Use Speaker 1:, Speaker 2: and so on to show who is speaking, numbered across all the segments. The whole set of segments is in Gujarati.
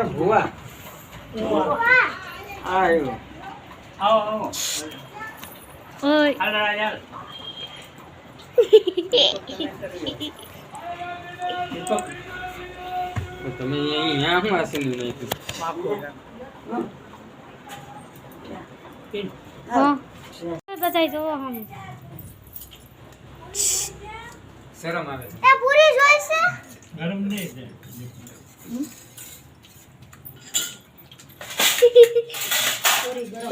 Speaker 1: મારો ભુવા આયો
Speaker 2: આવો
Speaker 3: ઓય
Speaker 2: હાલ યાર
Speaker 1: તમે અહીંયા હું આસીને નહીં
Speaker 3: હા બતાઈ દો હમ
Speaker 1: શરમ આવે છે
Speaker 4: એ પૂરી જોઈ છે
Speaker 2: ગરમ નહીં છે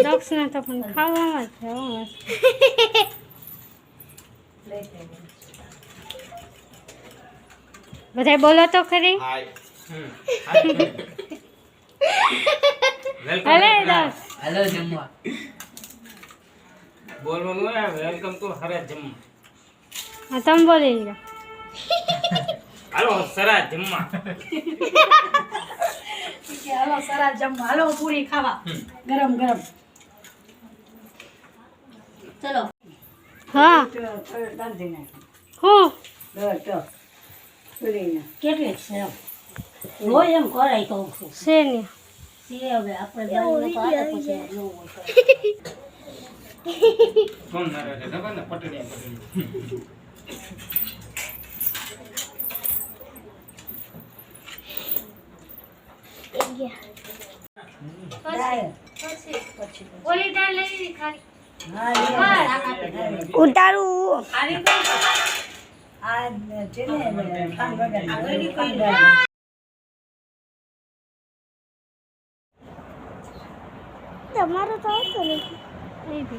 Speaker 3: દક્ષિણા તો પણ ખાવામાં જ છે હો. બધાય બોલો તો ખરી
Speaker 1: હાય
Speaker 3: હલે દસ
Speaker 2: હેલો જમવા
Speaker 1: બોલવાનું હોય વેલકમ ટુ હરે જમવા
Speaker 3: હા તમે બોલી લો
Speaker 1: હાલો સરા જમવા
Speaker 5: હાલો સરા જમવા હાલો પૂરી ખાવા ગરમ ગરમ ચલો
Speaker 3: હા હું
Speaker 5: કેટલી છે હોય એમ કરાય તો
Speaker 3: છે ને
Speaker 5: હવે આપણે પછી
Speaker 1: કોણ મારે છે ખબર ને પટડી
Speaker 3: ઓલી દાળ લઈ ખાલી
Speaker 4: ઉતારું તમારું તો આવતું નથી
Speaker 3: લઈ દે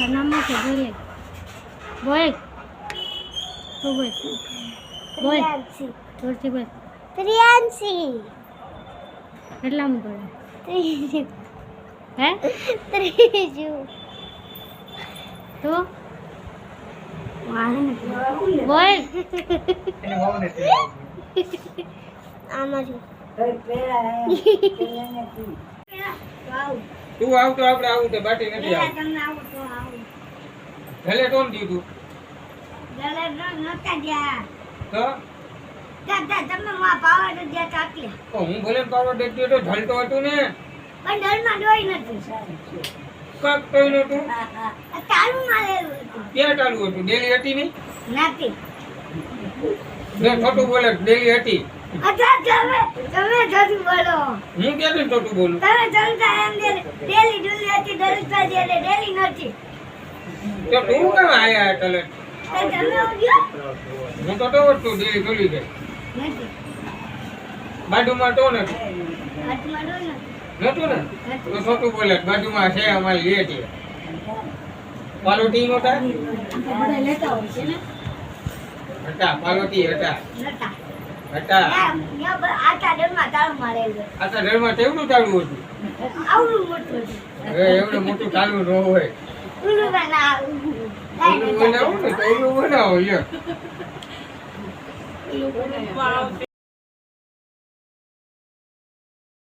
Speaker 3: નામમાં છે બોલે બોલ તું બોલ બોલ
Speaker 4: પ્રિયાંશી
Speaker 3: જોરથી બોલ
Speaker 4: પ્રિયાંશી
Speaker 3: કેટલામાં બોલે
Speaker 4: ત્રીજું
Speaker 3: હે
Speaker 4: ત્રીજું
Speaker 3: તો બોલ
Speaker 4: આમાં જો
Speaker 1: તું આવતો આપણે આવું તો બાટી નથી આવું
Speaker 4: તમને આવું તો આવું
Speaker 1: ભલે કોણ દીધું
Speaker 4: ગલે નતા ગયા
Speaker 1: તો
Speaker 4: દાદા તમે માં પાવર દે કાટલે
Speaker 1: હું ભલે પાવર દે તો ઢલતો હતું ને
Speaker 4: પણ ડરમાં ડોઈ નથી
Speaker 1: કાક કઈ નતું
Speaker 4: તારું મારેલું હતું
Speaker 1: ક્યાં ચાલુ હતું ડેલી હતી નહીં
Speaker 4: નથી
Speaker 1: ને ખોટું બોલે ડેલી હતી
Speaker 4: અચ્છા તમે જતું બોલો
Speaker 1: હું ક્યાંથી ખોટું બોલું
Speaker 4: તમે જમતા એમ ડેલી ડુલી હતી દરરોજ ડેલી નથી
Speaker 1: તો તું કેમ આયા તલે
Speaker 4: તો તમે ઉડ્યો
Speaker 1: હું તો હતું ડેલી ખોલી ગઈ
Speaker 4: નથી
Speaker 1: બાજુમાં તો ને
Speaker 4: હાથમાં ડો નથી
Speaker 1: નતું ને તો ખોટું બોલે બાજુમાં છે અમારી લે છે પાલોટી નતા
Speaker 5: બધા લેતા હોય છે ને
Speaker 1: હતા પાલોટી હતા
Speaker 4: નતા
Speaker 1: હતા
Speaker 4: આટા ડરમાં તારું મારેલું
Speaker 1: આ તો ઘરમાં કેવડું ચાલુ હતું
Speaker 4: આવડું મોટું હતું
Speaker 1: હવે એવડું મોટું ચાલુ ન હોય
Speaker 4: ઉલું બના
Speaker 1: ઓલું બનાવો ને તો ઓલું બનાવો લ્યો